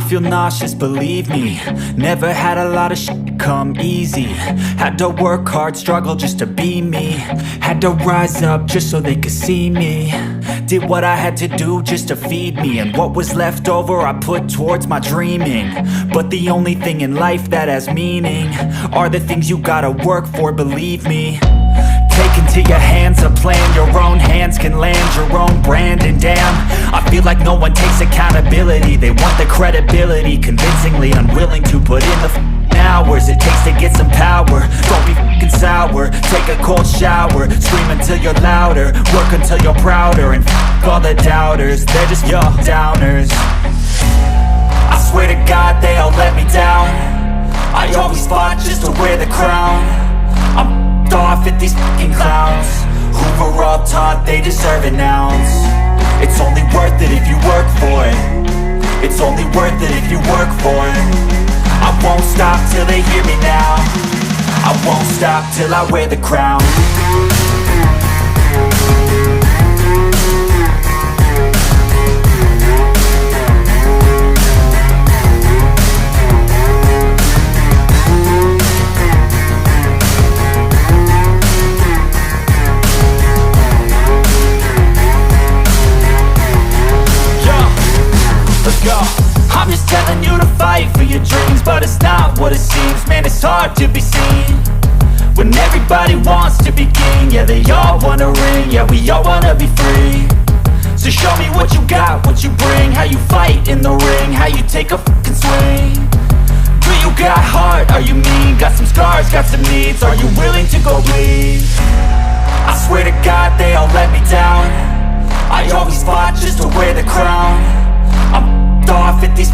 feel nauseous, believe me. Never had a lot of shit come easy. Had to work hard, struggle just to be me. Had to rise up just so they could see me. Did what I had to do just to feed me, and what was left over I put towards my dreaming. But the only thing in life that has meaning are the things you gotta work for, believe me. Take into your hands a plan, your own hands can land your own brand. And damn, I feel like no one takes accountability. They want the credibility, convincingly unwilling to put in the hours it takes to get some power. Don't be f***ing sour, take a cold shower. Scream until you're louder, work until you're prouder. And f*** all the doubters, they're just your downers. I swear to God they all let me down. I always fought just to wear the crown. I'm off at these fucking clowns who were all taught they deserve an ounce. It's only worth it if you work for it. It's only worth it if you work for it. I won't stop till they hear me now. I won't stop till I wear the crown. I'm just telling you to fight for your dreams, but it's not what it seems. Man, it's hard to be seen when everybody wants to be king. Yeah, they all wanna ring, yeah, we all wanna be free. So show me what you got, what you bring, how you fight in the ring, how you take a fucking swing. Do you got heart, are you mean? Got some scars, got some needs, are you willing to go bleed? I swear to God they all let me down. I always fought just to wear the crown. I'm off at these